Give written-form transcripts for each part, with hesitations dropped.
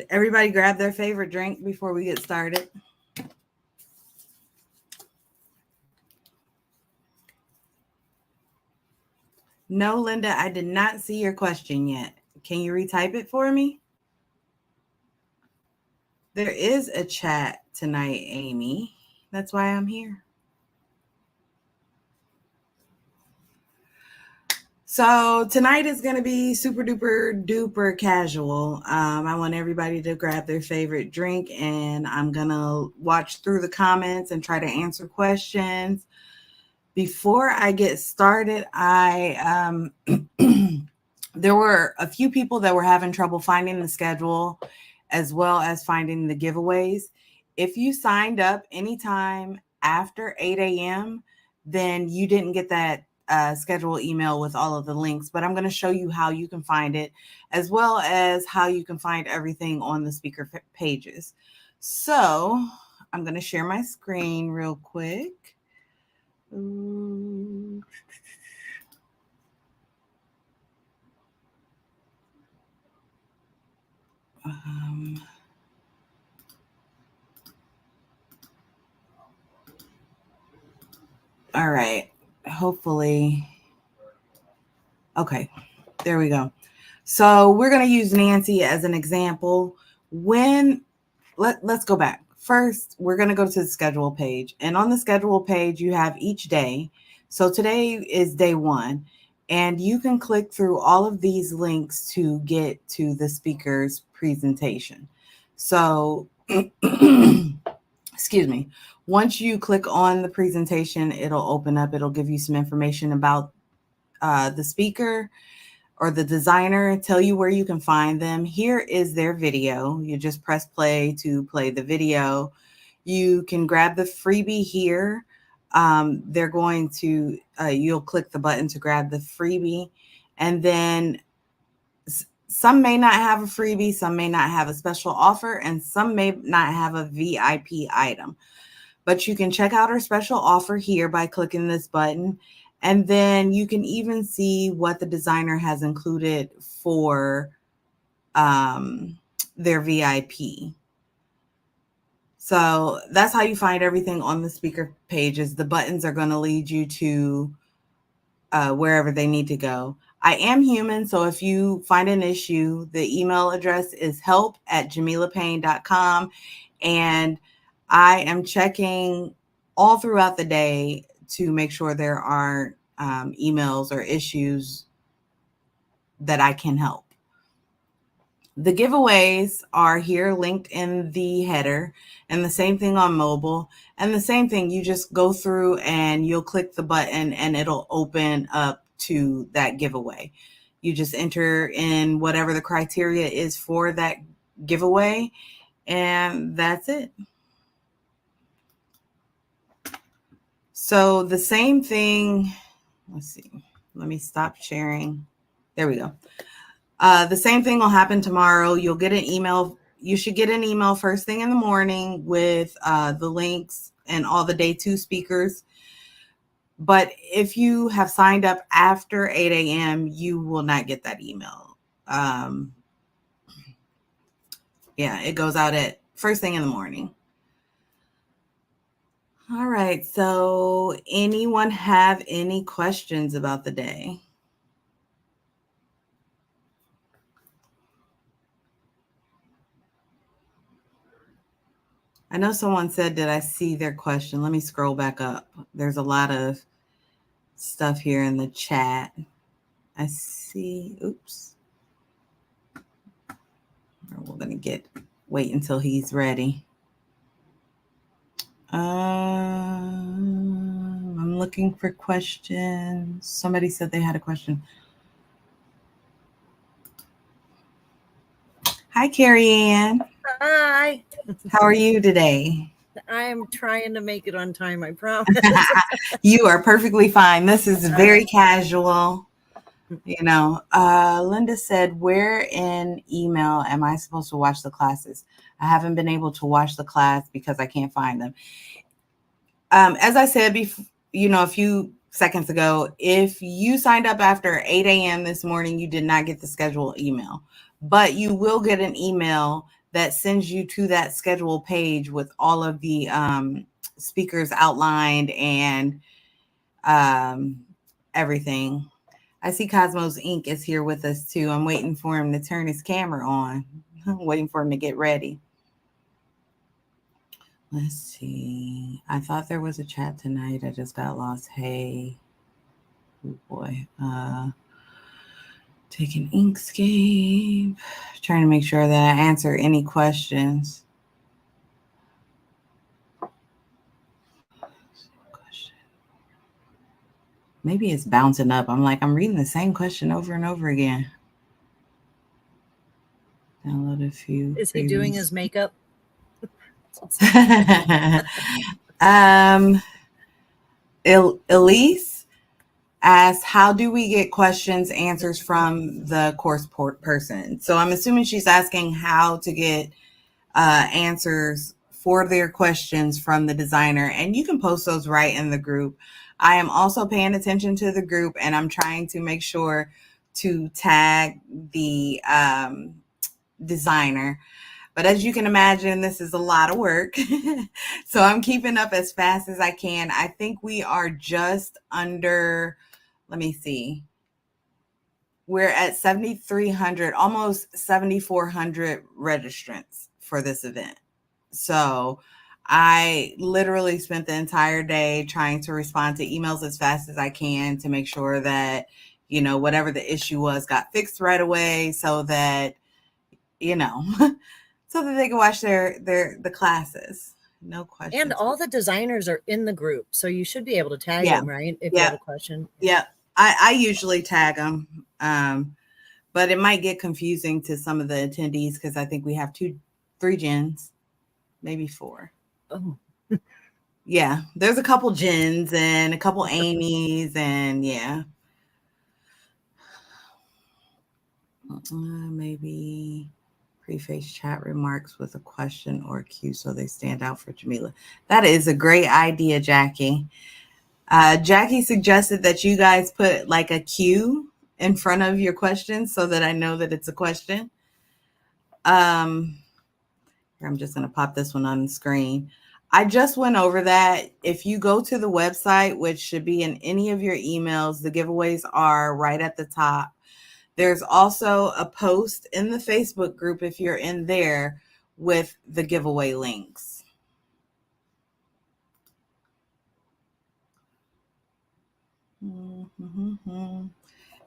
Everybody grab their favorite drink before we get started. No, Linda, I did not see your question yet. Can you retype it for me? There is a chat tonight, Amy. That's why I'm here. So tonight is going to be super duper duper casual. I want everybody to grab their favorite drink, and I'm going to watch through the comments and try to answer questions. Before I get started, there were a few people that were having trouble finding the schedule as well as finding the giveaways. If you signed up anytime after 8 a.m., then you didn't get that schedule email with all of the links, but I'm going to show you how you can find it, as well as how you can find everything on the speaker pages. So I'm going to share my screen real quick. All right. Hopefully. Okay. There we go. So we're going to use Nancy as an example. Let's go back. First, we're going to go to the schedule page. And on the schedule page, you have each day. So today is day 1. And you can click through all of these links to get to the speaker's presentation. So, excuse me. Once you click on the presentation, it'll open up. It'll give you some information about the speaker or the designer, tell you where you can find them. Here is their video. You just press play to play the video. You can grab the freebie here. They're going to, you'll click the button to grab the freebie. And then some may not have a freebie, some may not have a special offer, and some may not have a VIP item. But you can check out our special offer here by clicking this button. And then you can even see what the designer has included for their VIP. So that's how you find everything on the speaker pages. The buttons are going to lead you to wherever they need to go. I am human, so if you find an issue, the email address is help@jamilapayne.com. And I am checking all throughout the day to make sure there aren't emails or issues that I can help. The giveaways are here linked in the header, and the same thing on mobile. And the same thing, you just go through and you'll click the button and it'll open up to that giveaway. You just enter in whatever the criteria is for that giveaway, and that's it. So the same thing, let's see, let me stop sharing. There we go. The same thing will happen tomorrow. You'll get an email. You should get an email first thing in the morning with the links and all the day 2 speakers. But if you have signed up after 8 a.m., you will not get that email. Yeah, it goes out at first thing in the morning. All right. So anyone have any questions about the day? I know someone said, did I see their question? Let me scroll back up. There's a lot of stuff here in the chat. I see. Oops. We're going to wait until he's ready. I'm looking for questions. Somebody said they had a question. Hi, Carrie Ann. Hi. How are you today? I'm trying to make it on time, I promise. You are perfectly fine. This is very casual. You know, Linda said, where in email am I supposed to watch the classes? I haven't been able to watch the class because I can't find them. As I said before, a few seconds ago, if you signed up after 8 a.m. this morning, you did not get the schedule email, but you will get an email that sends you to that schedule page with all of the speakers outlined and everything. I see Cosmos Inc. is here with us too. I'm waiting for him to turn his camera on. I'm waiting for him to get ready. Let's see. I thought there was a chat tonight. I just got lost. Hey. Oh boy. Taking Inkscape. Trying to make sure that I answer any questions. Maybe it's bouncing up. I'm like, I'm reading the same question over and over again. Download a few. Is he doing his makeup? Elise asked, how do we get questions, answers from the course person? So I'm assuming she's asking how to get answers for their questions from the designer, and you can post those right in the group. I am also paying attention to the group, and I'm trying to make sure to tag the designer. But as you can imagine, this is a lot of work. So I'm keeping up as fast as I can. I think we are just under, let me see. We're at 7,300, almost 7,400 registrants for this event. So I literally spent the entire day trying to respond to emails as fast as I can to make sure that, you know, whatever the issue was got fixed right away so that, you know, so that they can watch the classes. No question. And all the designers are in the group, so you should be able to tag them, right? If you have a question. Yeah, I usually tag them, but it might get confusing to some of the attendees because I think we have 3 Jens, maybe 4. Oh. Yeah, there's a couple Jens and a couple Amy's, and yeah. Maybe preface chat remarks with a question or a cue so they stand out for Jamila. That is a great idea, Jackie. Jackie suggested that you guys put like a cue in front of your question so that I know that it's a question. I'm just going to pop this one on the screen. I just went over that. If you go to the website, which should be in any of your emails, the giveaways are right at the top. There's also a post in the Facebook group, if you're in there, with the giveaway links.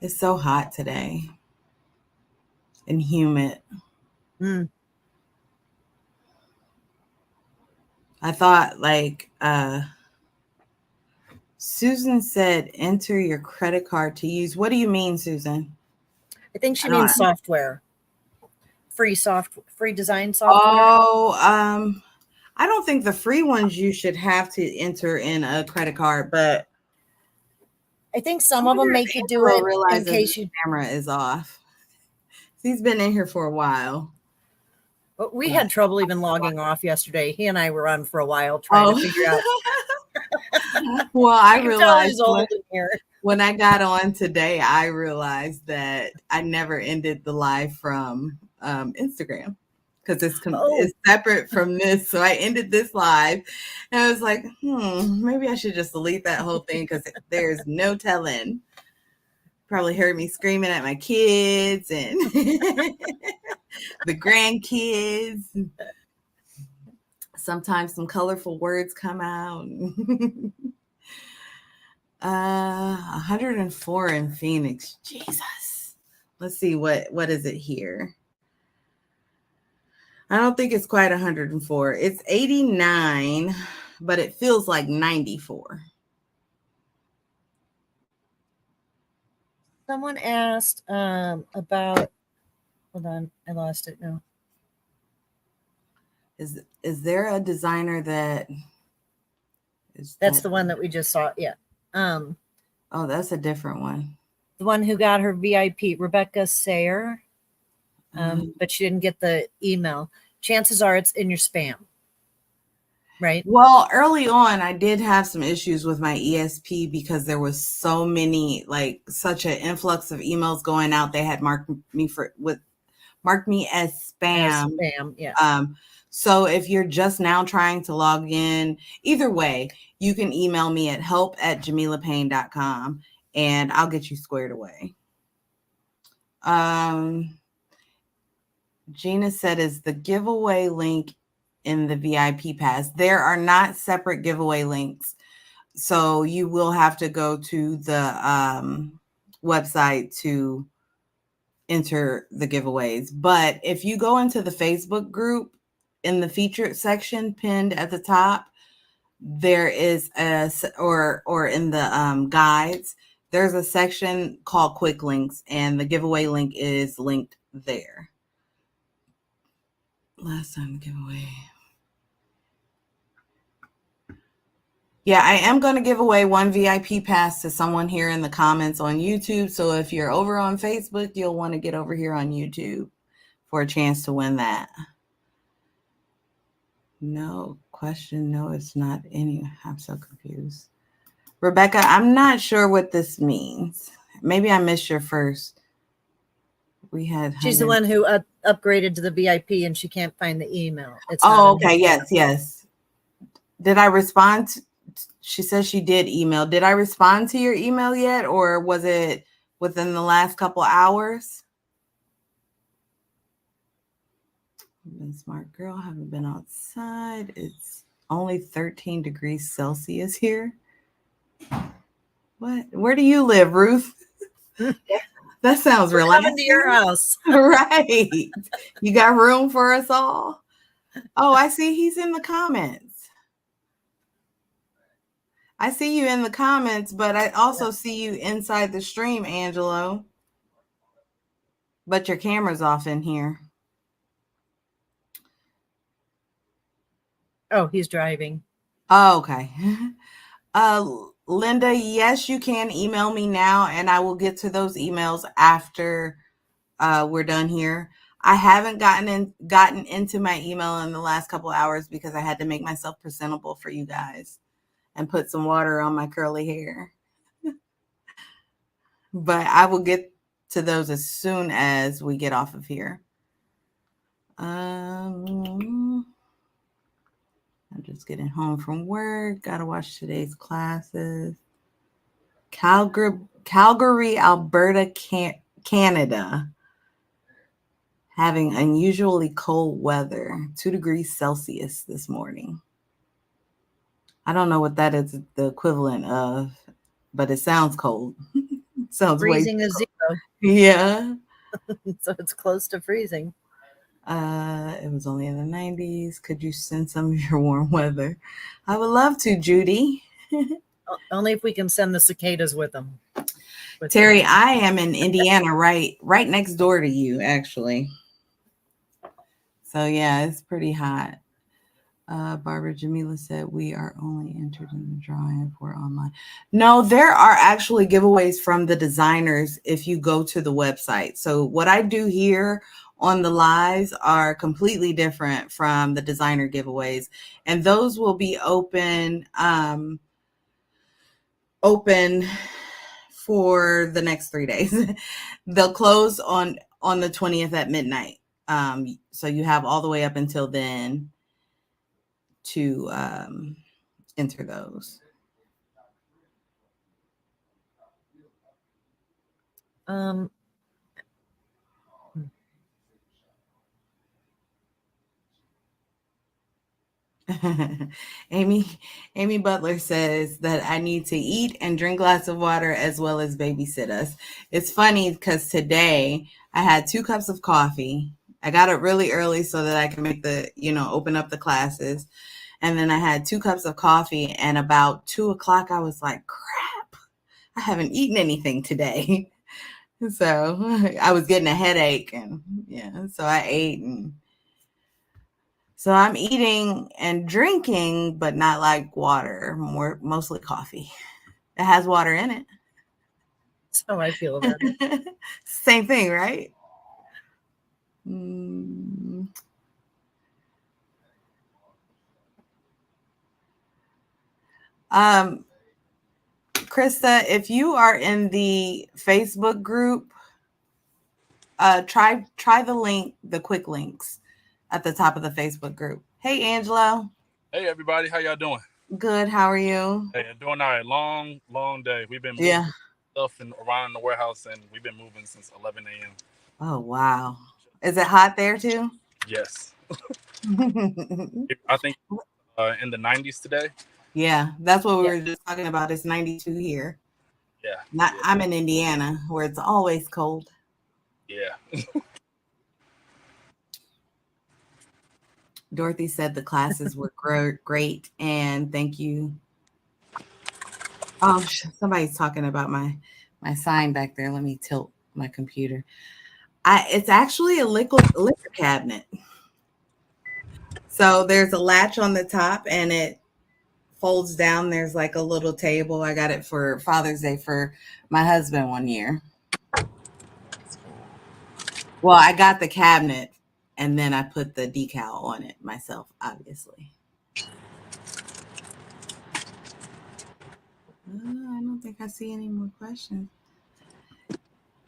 It's so hot today and humid. I thought like Susan said, enter your credit card to use. What do you mean, Susan? I think she means software. Free design software. Oh, I don't think the free ones you should have to enter in a credit card, but I think some of them make you do it in case your camera is off. He's been in here for a while. But we had trouble even logging off yesterday. He and I were on for a while trying to figure out. Well, I realized when I got on today, I realized that I never ended the live from Instagram because it's separate from this. So I ended this live and I was like, maybe I should just delete that whole thing because there's no telling. Probably heard me screaming at my kids and the grandkids. Sometimes some colorful words come out. 104 in Phoenix. Jesus. Let's see, what is it here? I don't think it's quite 104. It's 89, but it feels like 94. Someone asked about, hold on, I lost it now. Is there a designer that is that's the one that we just saw? Yeah. Oh, that's a different one. The one who got her VIP, Rebecca Sayer, but she didn't get the email. Chances are it's in your spam, right? Well, early on, I did have some issues with my ESP because there was so many, like such an influx of emails going out. They had marked marked me as spam. Yeah. So if you're just now trying to log in, either way, you can email me at help@jamilapayne.com and I'll get you squared away. Gina said, is the giveaway link in the VIP pass? There are not separate giveaway links. So you will have to go to the website to enter the giveaways. But if you go into the Facebook group in the featured section pinned at the top, there is or in the guides, there's a section called quick links and the giveaway link is linked there. Last time giveaway. Yeah, I am going to give away one VIP pass to someone here in the comments on YouTube. So if you're over on Facebook, you'll want to get over here on YouTube for a chance to win that. No question. No, it's not any. I'm so confused. Rebecca, I'm not sure what this means. Maybe I missed your first. We had. She's the one who upgraded to the VIP and she can't find the email. It's okay. Yes. Did I respond? She says she did email. Did I respond to your email yet? Or was it within the last couple hours? I've been smart girl. Haven't been outside. It's only 13 degrees Celsius here. What? Where do you live, Ruth? That sounds relaxing. Coming to your house. Right. You got room for us all? Oh, I see he's in the comments. I see you in the comments, but I also see you inside the stream, Angelo. But your camera's off in here. Oh, he's driving. Oh, okay. Linda, yes, you can email me now, and I will get to those emails after we're done here. I haven't gotten into my email in the last couple of hours because I had to make myself presentable for you guys and put some water on my curly hair. But I will get to those as soon as we get off of here. I'm just getting home from work. Got to watch today's classes. Calgary, Alberta, Canada. Having unusually cold weather, 2 degrees Celsius this morning. I don't know what that is the equivalent of, but it sounds cold. Sounds freezing is 0. Yeah. So it's close to freezing. It was only in the 90s. Could you send some of your warm weather? I would love to, Judy. Only if we can send the cicadas with them. Terry, I am in Indiana, right next door to you, actually. So yeah, it's pretty hot. Barbara Jamila said we are only entered in the drawing if we're online. No, there are actually giveaways from the designers if you go to the website. So what I do here on the lives are completely different from the designer giveaways, and those will be open for the next 3 days. They'll close on the 20th at midnight. So you have all the way up until then to enter those. Amy Butler says that I need to eat and drink lots of water as well as babysit us. It's funny because today I had 2 cups of coffee. I got up really early so that I can make open up the classes. And then I had 2 cups of coffee, and about 2 o'clock, I was like, crap, I haven't eaten anything today. So I was getting a headache, and so I ate. And so I'm eating and drinking, but not like water, mostly coffee. It has water in it. That's how I feel about it. Same thing, right? Krista, if you are in the Facebook group, Try the link, the quick links at the top of the Facebook group. Hey, Angelo. Hey everybody, how y'all doing? Good. How are you? Hey, doing all right. Long day. We've been moving Yeah. stuff around the warehouse, and we've been moving since 11 a.m. Oh, wow. Is it hot there too? Yes, I think in the 90s today. Yeah, that's what we Yeah. were just talking about. It's 92 here. Yeah, Not, yeah, I'm in Indiana where it's always cold. yeah. Dorothy said the classes were great, and thank you. Oh, somebody's talking about my sign back there. Let me tilt my computer. It's actually a liquor cabinet. So there's a latch on the top, and it folds down. There's like a little table. I got it for Father's Day for my husband one year. Well, I got the cabinet, and then I put the decal on it myself, obviously. I don't think I see any more questions.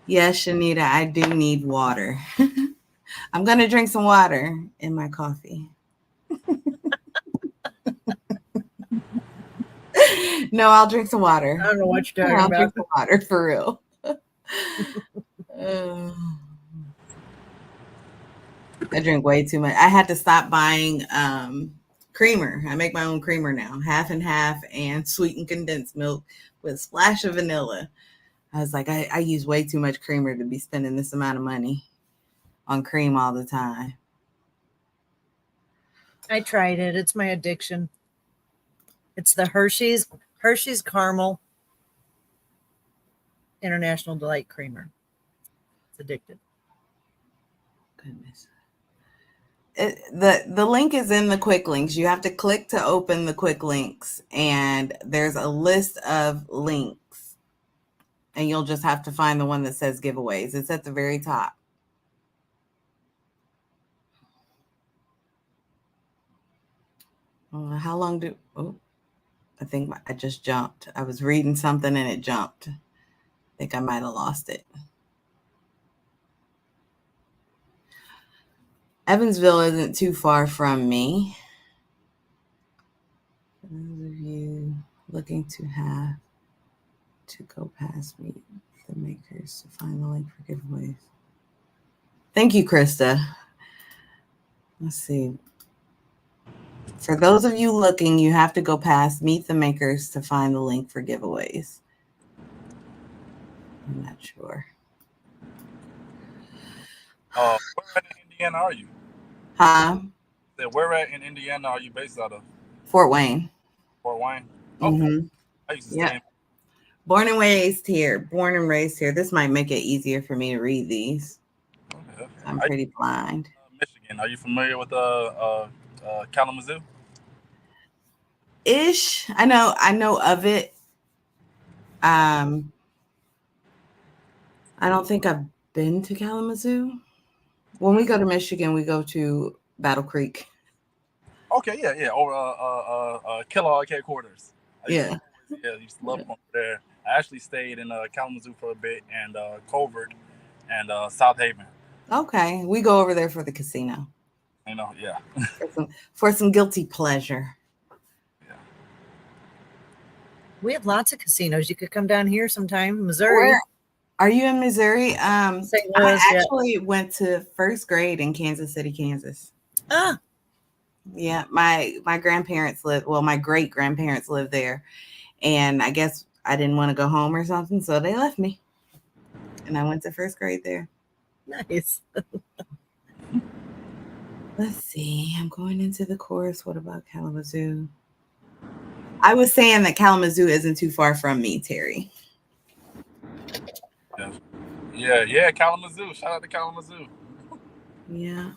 Yes, Shanita, I do need water. I'm going to drink some water in my coffee. No, I'll drink some water. I don't know what you're talking I'll about. drink some water for real. I drink way too much. I had to stop buying creamer. I make my own creamer now, half and half, and sweetened condensed milk with a splash of vanilla. I was like, I use way too much creamer to be spending this amount of money on cream all the time. I tried it. It's my addiction. It's the Hershey's caramel International Delight Creamer. It's addictive. Goodness. The link is in the quick links. You have to click to open the quick links, and there's a list of links, and you'll just have to find the one that says giveaways. It's at the very top. How long do? Oh, I think I just jumped. I was reading something and it jumped. I think I might have lost it. Evansville isn't too far from me. For those of you looking to have to go past me, the makers, to find the link for giveaways. Thank you, Krista. Let's see. For those of you looking, you have to go past Meet the Makers to find the link for giveaways. I'm not sure. Where in Indiana are you? Huh? Where in Indiana are you based out of? Fort Wayne. Fort Wayne. Okay. Mm-hmm. I used to stay. Yeah. Born and raised here. Born and raised here. This might make it easier for me to read these. Okay. I'm pretty blind. Michigan. Are you familiar with Kalamazoo? Ish. I know of it. I don't think I've been to Kalamazoo. When we go to Michigan, we go to Battle Creek. Okay, yeah. Over Kellogg headquarters. I used to love going there. I actually stayed in Kalamazoo for a bit, and Covert, and South Haven. Okay, we go over there for the casino. Yeah. for some guilty pleasure. Yeah. We have lots of casinos. You could come down here sometime, Missouri. Where are you in Missouri? St. Louis, I actually went to first grade in Kansas City, Kansas. Ah. Yeah, my grandparents live. Well, my great grandparents live there, and I guess I didn't want to go home or something, so they left me, and I went to first grade there. Nice. Let's see. I'm going into the course. What about Kalamazoo? I was saying that Kalamazoo isn't too far from me, Terry. Yeah. Kalamazoo. Shout out to Kalamazoo. Yeah.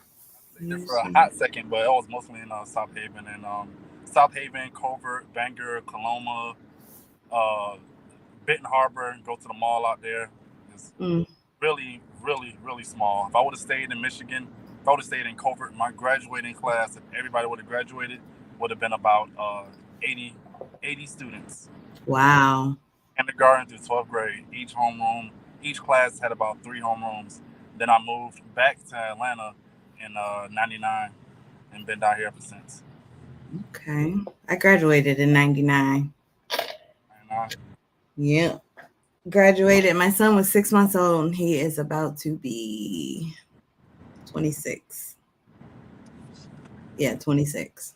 There for a hot second, but it was mostly in South Haven Covert, Bangor, Coloma, Benton Harbor. Go to the mall out there. It's really, really, really small. If I would have stayed in Michigan, if I would have stayed in Covert, my graduating class, if everybody would have graduated, would have been about 80 students. Wow. Kindergarten through 12th grade. Each class had about 3 homerooms. Then I moved back to Atlanta in '99 and been down here ever since. Okay. I graduated in 99. '99. Yeah. Graduated. My son was 6 months old and he is about to be 26. Yeah, 26.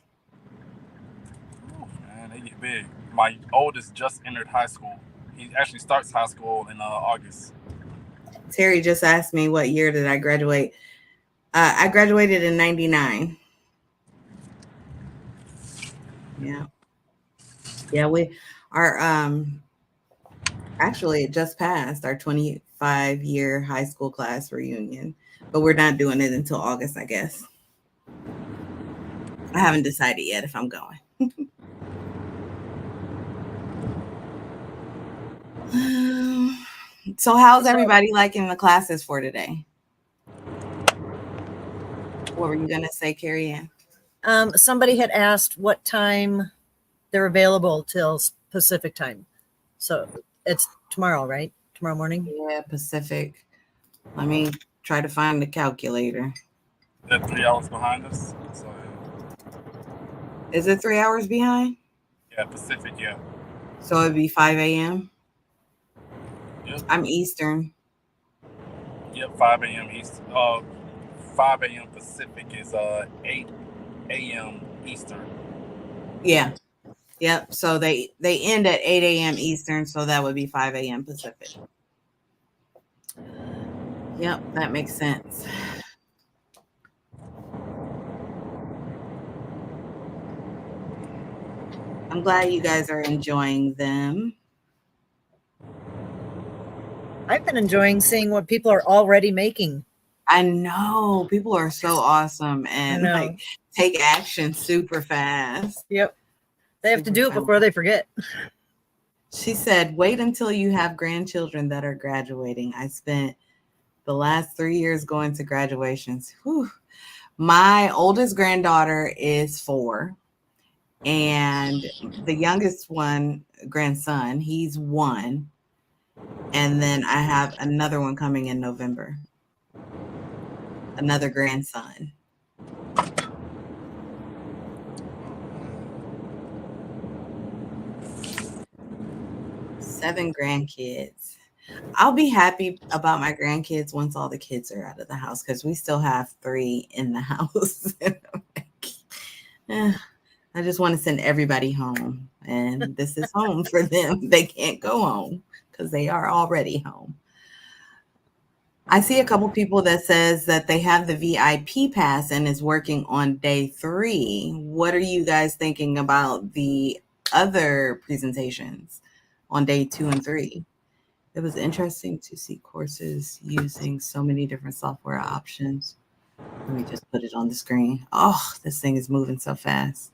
Man, they get big. My oldest just entered high school. He actually starts high school in August. Terry just asked me what year did I graduate. I graduated in 99. Yeah. Yeah, we are actually it just passed our 25-year high school class reunion, but we're not doing it until August, I guess. I haven't decided yet if I'm going. So how's everybody liking the classes for today? What were you going to say, Carrie Ann? Somebody had asked what time they're available till Pacific time. So it's tomorrow, right? Tomorrow morning? Yeah, Pacific. Let me try to find the calculator. They're 3 hours behind us. So Is it 3 hours behind? yeah, Pacific, yeah. So it'd be 5 a.m.? Yep. I'm Eastern. Yep, 5 a.m. East. 5 a.m. Pacific is 8 a.m. Eastern. Yeah. Yep. So they end at 8 a.m. Eastern, so that would be 5 a.m. Pacific. Yep, that makes sense. I'm glad you guys are enjoying them. I've been enjoying seeing what people are already making. I know people are so awesome and like take action super fast. Yep. They have to do it before they forget. She said, wait until you have grandchildren that are graduating. I spent the last 3 years going to graduations. Whew. My oldest granddaughter is 4. And the youngest one, grandson, he's 1. And then I have another one coming in November. Another grandson. Seven grandkids. I'll be happy about my grandkids once all the kids are out of the house because we still have 3 in the house. I just want to send everybody home, and this is home for them. They can't go home because they are already home. I see a couple people that says that they have the VIP pass and is working on day 3. What are you guys thinking about the other presentations on day 2 and 3? It was interesting to see courses using so many different software options. Let me just put it on the screen. Oh, this thing is moving so fast.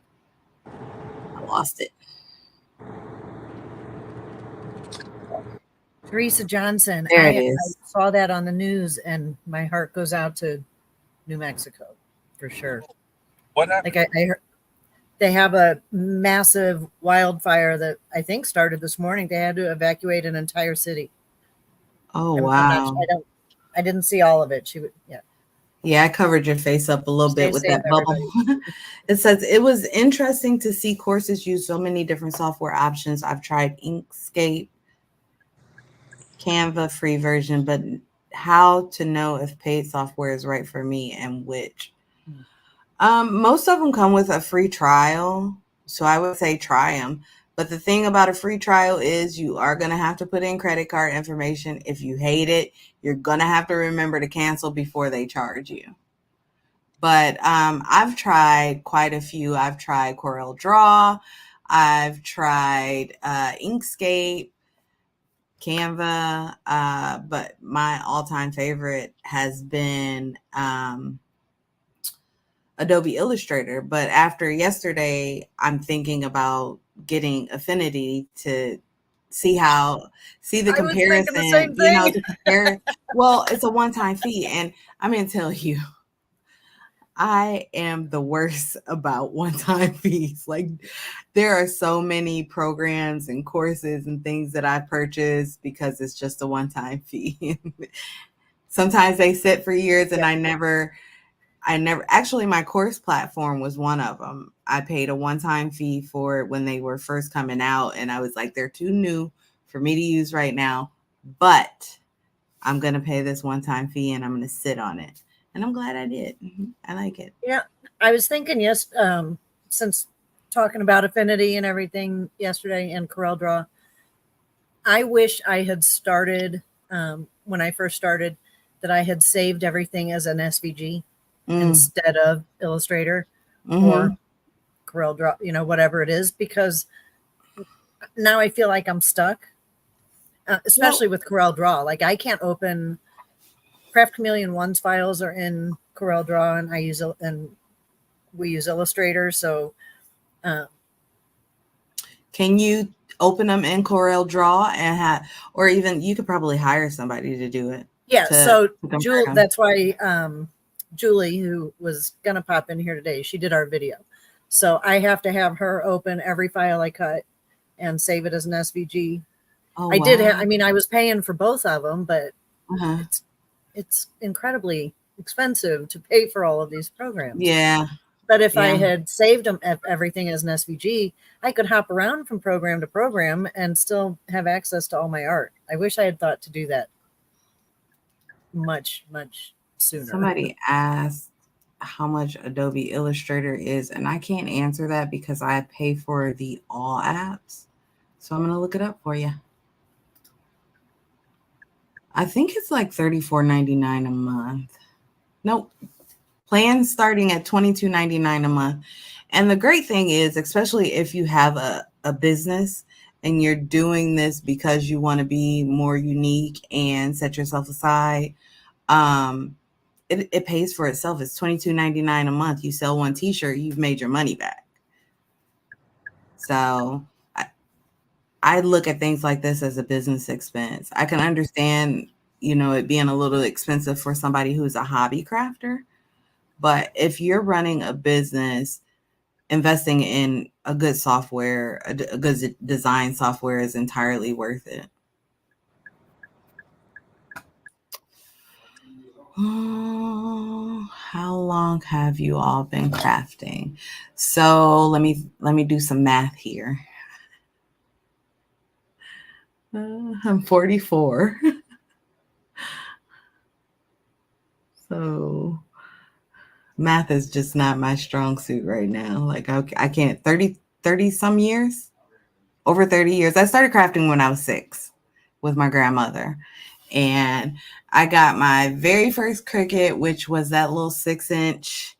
I lost it. Teresa Johnson. There it is. I saw that on the news, and my heart goes out to New Mexico for sure. What happened? Like I heard, they have a massive wildfire that I think started this morning. They had to evacuate an entire city. Oh, wow. I didn't see all of it. Yeah, I covered your face up a little bit with that bubble. It says, it was interesting to see courses use so many different software options. I've tried Inkscape, Canva free version, but how to know if paid software is right for me and which? Most of them come with a free trial. So I would say try them. But the thing about a free trial is you are going to have to put in credit card information. If you hate it, you're going to have to remember to cancel before they charge you. But I've tried quite a few. I've tried CorelDRAW. I've tried Inkscape, Canva. But my all-time favorite has been Adobe Illustrator. But after yesterday, I'm thinking about getting Affinity to see the comparison, the same thing. To compare. Well, it's a one-time fee. And I'm going to tell you, I am the worst about one-time fees. Like there are so many programs and courses and things that I purchased because it's just a one-time fee. Sometimes they sit for years, and I never actually, my course platform was one of them. I paid a one-time fee for it when they were first coming out, and I was like, they're too new for me to use right now, but I'm going to pay this one-time fee and I'm going to sit on it. And I'm glad I did. I like it. Yeah. I was thinking, since talking about Affinity and everything yesterday and CorelDRAW, I wish I had started, when I first started, that I had saved everything as an SVG instead of Illustrator or CorelDRAW, whatever it is, because now I feel like I'm stuck, especially with CorelDRAW. Like, I can't open Craft Chameleon 1's files are in CorelDRAW, and we use Illustrator. So, can you open them in CorelDRAW and or even you could probably hire somebody to do it? Yeah. So that's why Julie, who was gonna pop in here today, she did our video. So I have to have her open every file I cut and save it as an SVG. Oh, I did. I was paying for both of them, but it's incredibly expensive to pay for all of these programs. Yeah. But if I had saved them everything as an SVG, I could hop around from program to program and still have access to all my art. I wish I had thought to do that much, much sooner. Somebody asked how much Adobe Illustrator is, and I can't answer that because I pay for the all apps. So I'm going to look it up for you. I think it's like $34.99 a month. Nope. Plans starting at $22.99 a month. And the great thing is, especially if you have a business and you're doing this because you want to be more unique and set yourself aside, it pays for itself. It's $22.99 a month. You sell one t-shirt, you've made your money back. So I look at things like this as a business expense. I can understand, it being a little expensive for somebody who's a hobby crafter. But if you're running a business, investing in a good software, a good design software is entirely worth it. How long have you all been crafting? So let me do some math here. I'm 44. So math is just not my strong suit right now. Like I can't 30 some years, over 30 years. I started crafting when I was 6 with my grandmother. And I got my very first Cricut, which was that little 6-inch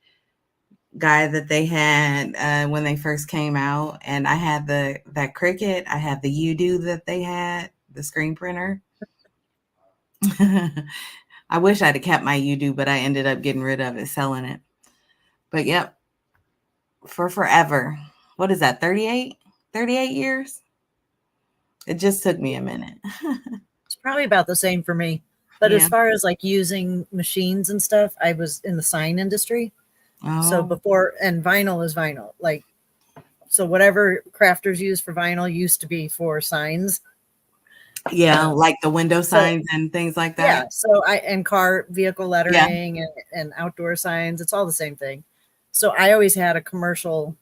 guy that they had when they first came out. And I had that Cricut. I had the Udo that they had, the screen printer. I wish I'd have kept my Udo, but I ended up getting rid of it, selling it. But yep, for forever. What is that, 38 years? It just took me a minute. It's probably about the same for me. But as far as like using machines and stuff, I was in the sign industry. So before, and vinyl is vinyl. Like, so whatever crafters use for vinyl used to be for signs. Yeah, like the window signs and things like that. Yeah, so and car vehicle lettering and outdoor signs, it's all the same thing. So I always had a commercial,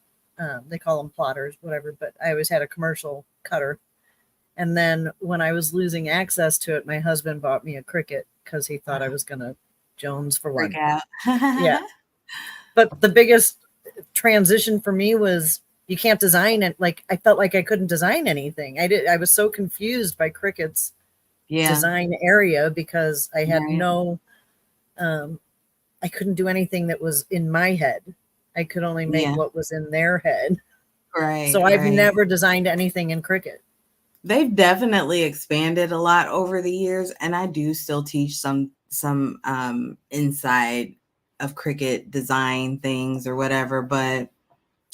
they call them plotters, whatever, but I always had a commercial cutter. And then when I was losing access to it, my husband bought me a Cricut because he thought I was going to Jones for one. Yeah. But the biggest transition for me was you can't design it. Like, I felt like I couldn't design anything. I was so confused by Cricut's design area because I had I couldn't do anything that was in my head. I could only make what was in their head. Right. So I've never designed anything in Cricut. They've definitely expanded a lot over the years, and I do still teach some inside of Cricut design things or whatever, but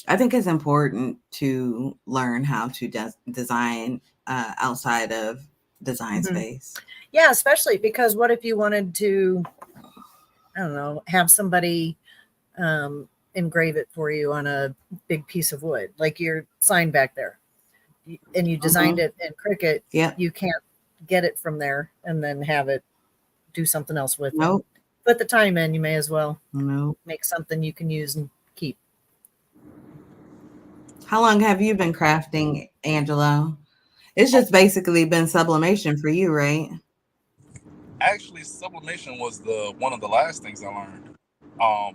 I think it's important to learn how to design outside of design space. Yeah, especially because what if you wanted to, I don't know, have somebody engrave it for you on a big piece of wood, like your sign back there, and you designed it in Cricut, you can't get it from there and then have it do something else with Nope. them. Put the time in, you may as well Nope. make something you can use and keep. How long have you been crafting, Angelo? It's just basically been sublimation for you, right? Actually, sublimation was one of the last things I learned. I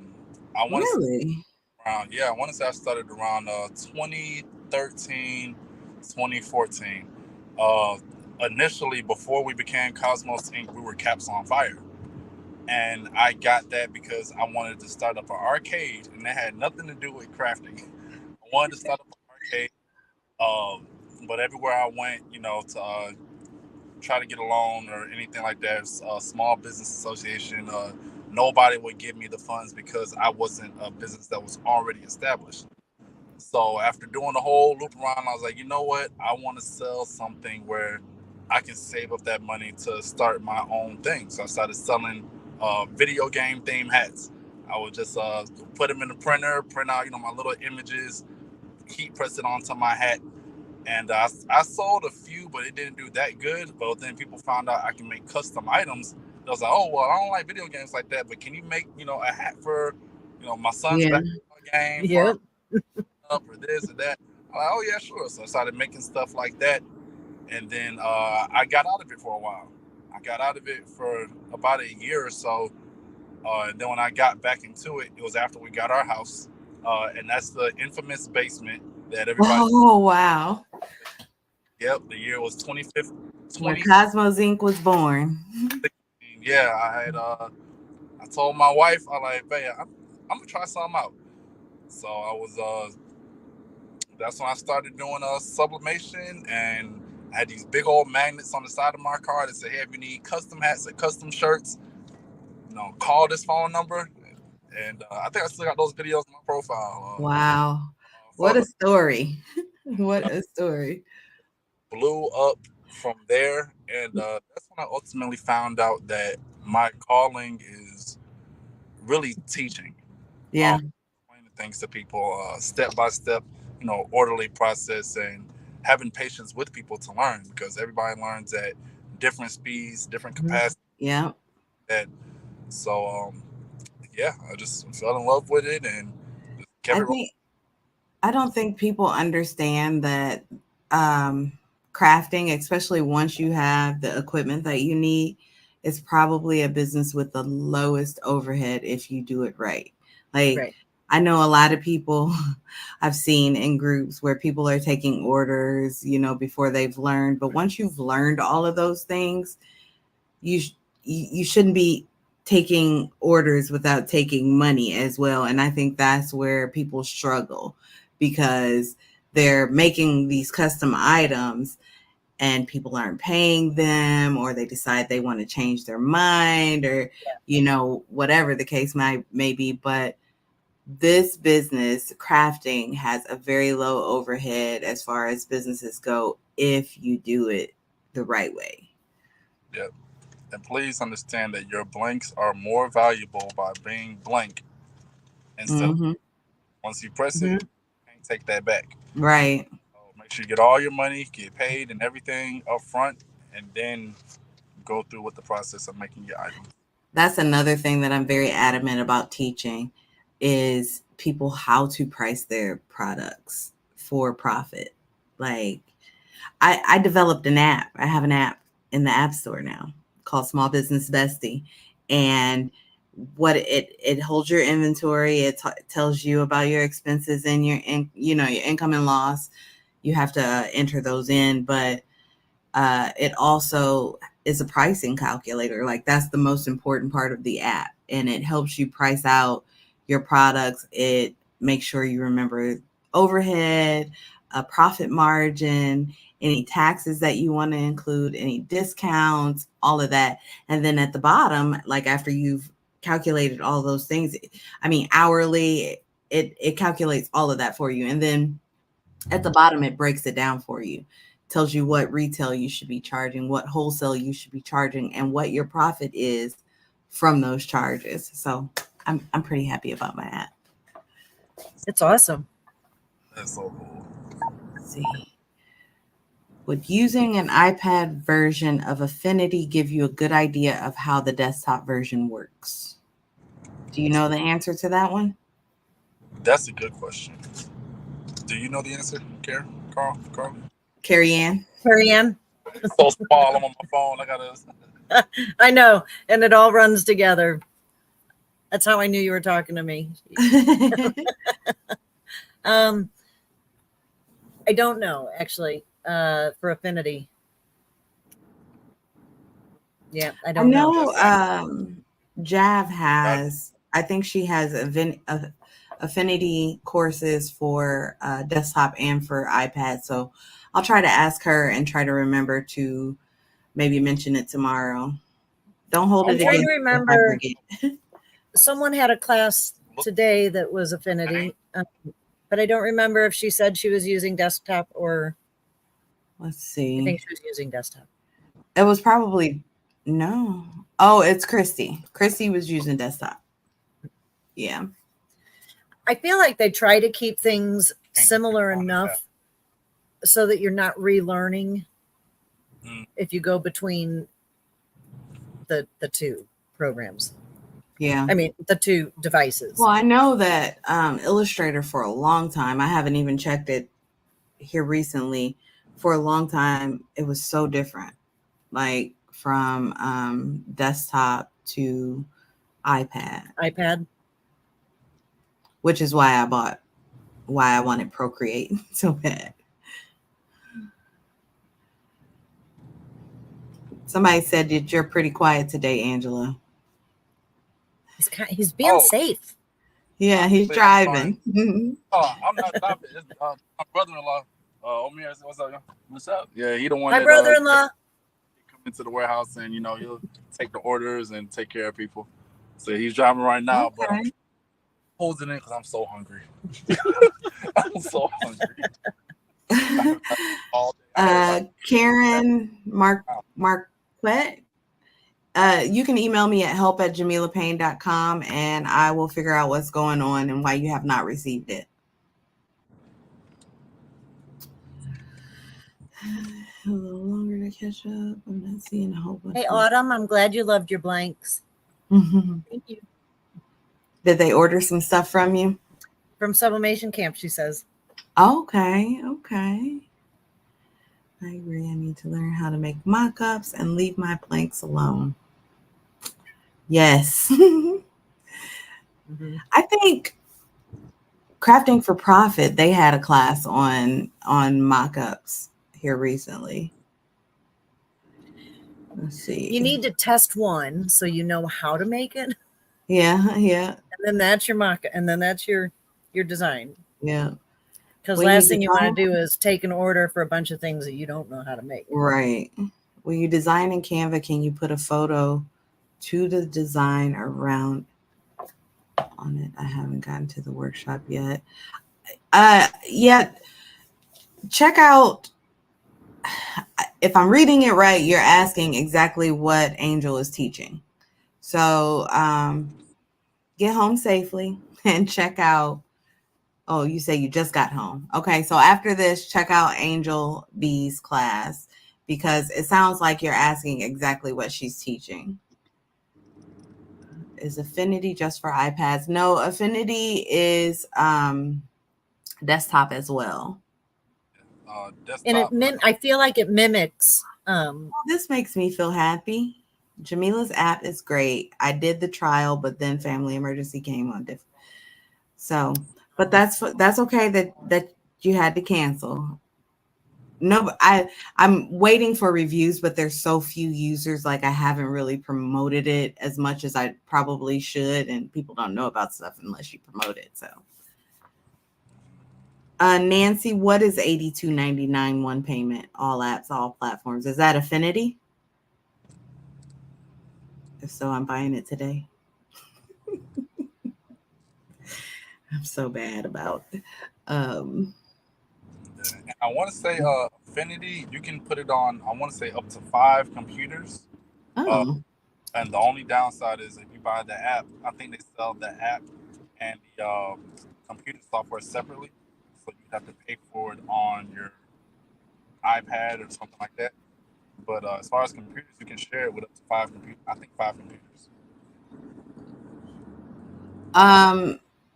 want to Really? I want to say I started around 2013, 2014. Initially, before we became Cosmos Inc., we were Caps on Fire. And I got that because I wanted to start up an arcade, and that had nothing to do with crafting. I wanted to start up an arcade, but everywhere I went, to try to get a loan or anything like that, small business association, nobody would give me the funds because I wasn't a business that was already established. So after doing the whole loop around, I was like, you know what? I want to sell something where I can save up that money to start my own thing. So I started selling video game themed hats. I would just put them in the printer, print out, my little images, heat press it onto my hat. And I sold a few, but it didn't do that good. But then people found out I can make custom items. I was like, oh, well, I don't like video games like that, but can you make, a hat for, my son's Yeah. basketball game, Yep. for this or that? I'm like, oh, yeah, sure. So I started making stuff like that. And then I got out of it for a while. I got out of it for about a year or so. And then when I got back into it, it was after we got our house. And that's the infamous basement that everybody... Oh, wow. Yep, the year was 2015. Where Cosmos Inc. was born. Yeah, I told my wife, I like, babe, I'm gonna try something out. So I was that's when I started doing sublimation, and I had these big old magnets on the side of my car that said, hey, if you need custom hats or custom shirts, call this phone number. And I think I still got those videos on my profile. Wow. What a story. What a story. Blew up from there, and that's when I ultimately found out that my calling is really teaching. Yeah. Explaining things to people step by step, orderly process, and having patience with people to learn, because everybody learns at different speeds, different capacities. Yeah. So I just fell in love with it and kept it. I don't think people understand that crafting, especially once you have the equipment that you need, is probably a business with the lowest overhead if you do it right. Like, right. I know a lot of people I've seen in groups where people are taking orders, before they've learned. But once you've learned all of those things, you shouldn't be taking orders without taking money as well. And I think that's where people struggle, because they're making these custom items and people aren't paying them, or they decide they want to change their mind, or, whatever the case may be. But this business, crafting, has a very low overhead as far as businesses go if you do it the right way. Yep. And please understand that your blanks are more valuable by being blank instead of once you press it, you can't take that back. Right. So make sure you get all your money, get paid and everything up front, and then go through with the process of making your items. That's another thing that I'm very adamant about teaching, is people how to price their products for profit. Like, I developed an app. I have an app in the App Store now called Small Business Bestie. And what it holds your inventory. It tells you about your expenses and your income and loss. You have to enter those in, but it also is a pricing calculator. Like, that's the most important part of the app. And it helps you price out your products. It makes sure you remember overhead, a profit margin, any taxes that you want to include, any discounts, all of that. And then at the bottom, like after you've calculated all those things, hourly, it calculates all of that for you. And then at the bottom, it breaks it down for you. Tells you what retail you should be charging, what wholesale you should be charging, and what your profit is from those charges. So I'm pretty happy about my app. It's awesome. That's so cool. Let's see. Would using an iPad version of Affinity give you a good idea of how the desktop version works? Do you know the answer to that one? That's a good question. Do you know the answer, Carl? Carrie Ann? Carrie Ann? So small, I'm on my phone. I gotta. I know, and it all runs together. That's how I knew you were talking to me. I don't know, actually, for Affinity. Yeah, I don't know. Jav has, I think she has Affinity courses for desktop and for iPad. So I'll try to ask her and try to remember to maybe mention it tomorrow. Don't hold it against me. I'm trying to remember. Someone had a class today that was Affinity, but I don't remember if she said she was using desktop or. Let's see. I think she was using desktop. It was probably no. Oh, it's Christy. Christy was using desktop. Yeah. I feel like they try to keep things similar enough so that you're not relearning if you go between the two programs. Yeah. I mean, the two devices. Well, I know that Illustrator for a long time, I haven't even checked it here recently. For a long time, it was so different, like from desktop to iPad. Which is why I wanted Procreate so bad. Somebody said that you're pretty quiet today, Angela. He's being safe. Yeah, he's driving. I'm not driving. It's my brother-in-law. Omir, what's up? Yeah, he the one. My brother-in-law. Come into the warehouse and he'll take the orders and take care of people. So he's driving right now, but I'm holding it because I'm so hungry. I'm so hungry. Karen Marquette. You can email me at help@jamilapayne.com and I will figure out what's going on and why you have not received it. A little longer to catch up. I'm not seeing a whole bunch. Hey, Autumn, I'm glad you loved your blanks. Thank you. Did they order some stuff from you? From Sublimation Camp, she says. Okay. I agree. I need to learn how to make mock-ups and leave my blanks alone. Yes. I think Crafting for Profit, they had a class on mock-ups here recently. Let's see. You need to test one so you know how to make it. Yeah. And then that's your mock, and then that's your design. Yeah. Because last thing you want to do is take an order for a bunch of things that you don't know how to make. Right. When you design in Canva, can you put a photo to the design around on it? I haven't gotten to the workshop yet. Check out, if I'm reading it right, you're asking exactly what Angel is teaching. So get home safely and check out. Oh, you say you just got home. Okay, so after this, check out Angel B's class because it sounds like you're asking exactly what she's teaching. Is Affinity just for iPads? No, Affinity is desktop as well. Desktop. And I feel like it mimics. This makes me feel happy. Jamila's app is great. I did the trial, but then family emergency came on different. So, but that's okay that you had to cancel. No, I'm waiting for reviews, but there's so few users. Like I haven't really promoted it as much as I probably should, and people don't know about stuff unless you promote it. So, Nancy, what is $82.99 one payment? All apps, all platforms. Is that Affinity? If so, I'm buying it today. I'm so bad about. I want to say Affinity. You can put it on. I want to say up to 5 computers. Oh. And the only downside is if you buy the app, I think they sell the app and the computer software separately, so you have to pay for it on your iPad or something like that. But as far as computers, you can share it with up to 5 computers. I think 5 computers.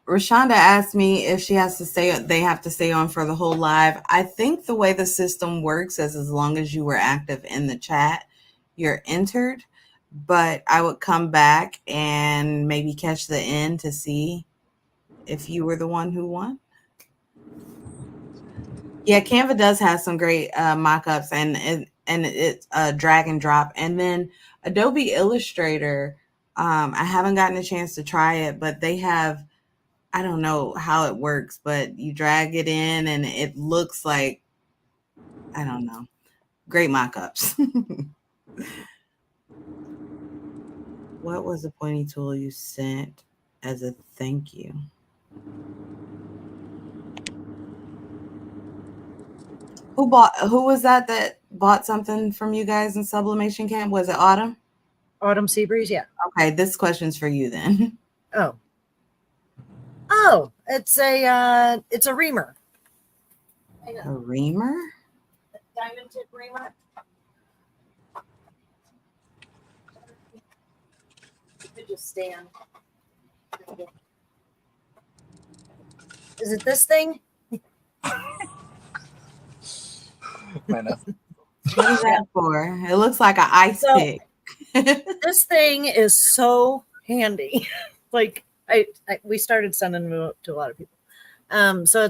Rashonda asked me if she has to stay. They have to stay on for the whole live. I think the way the system works is as long as you were active in the chat, you're entered. But I would come back and maybe catch the end to see if you were the one who won. Yeah, Canva does have some great mock-ups, and it's a drag and drop. And then Adobe Illustrator, I haven't gotten a chance to try it, but they have, I don't know how it works, but you drag it in and it looks like, I don't know, great mock-ups. What was the pointy tool you sent as a thank you? Who was that bought something from you guys in Sublimation Camp? Was it Autumn? Autumn Seabreeze, yeah. Okay, this question's for you then. Oh, it's a reamer. A reamer? Diamond tip reamer. You just stand. Is it this thing? Man, What is that for? It looks like an ice pick. This thing is so handy. Like we started sending them to a lot of people. So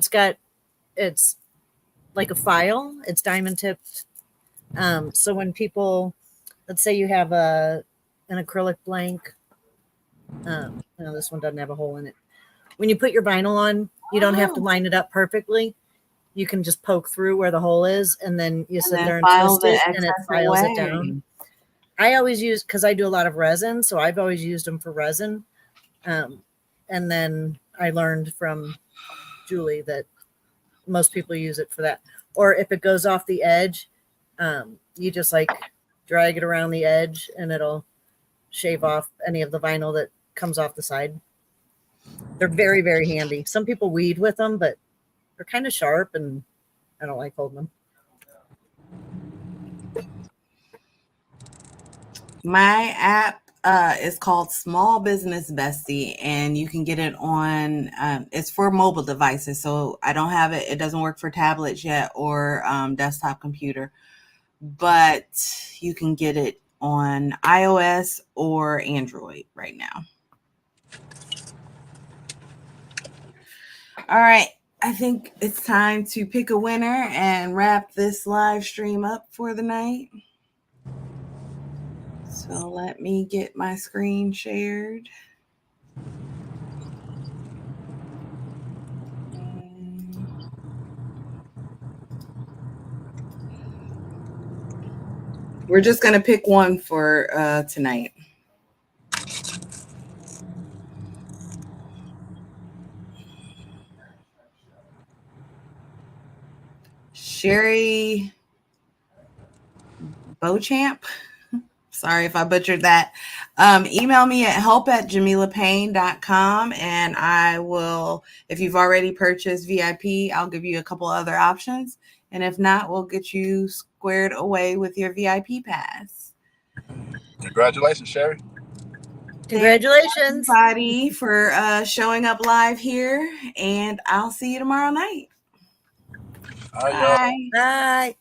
it's like a file. It's diamond tipped. So when people, let's say you have an acrylic blank. No, this one doesn't have a hole in it. When you put your vinyl on, you don't have to line it up perfectly. You can just poke through where the hole is, and then you sit there and twist it, and it files it down. I always use, because I do a lot of resin, so I've always used them for resin. And then I learned from Julie that most people use it for that. Or if it goes off the edge, you just like drag it around the edge, and it'll shave off any of the vinyl that comes off the side. They're very, very handy. Some people weed with them, but they're kind of sharp, and I don't like holding them. My app is called Small Business Bestie, and you can get it on, it's for mobile devices. So I don't have it. It doesn't work for tablets yet or desktop computer, but you can get it on iOS or Android right now. All right. I think it's time to pick a winner and wrap this live stream up for the night. So let me get my screen shared. We're just going to pick one for tonight. Sherry Beauchamp. Sorry if I butchered that. Email me at help@jamilapayne.com, and I will, if you've already purchased VIP, I'll give you a couple other options. And if not, we'll get you squared away with your VIP pass. Congratulations, Sherry. Congratulations, everybody, for showing up live here, and I'll see you tomorrow night. Bye. Bye.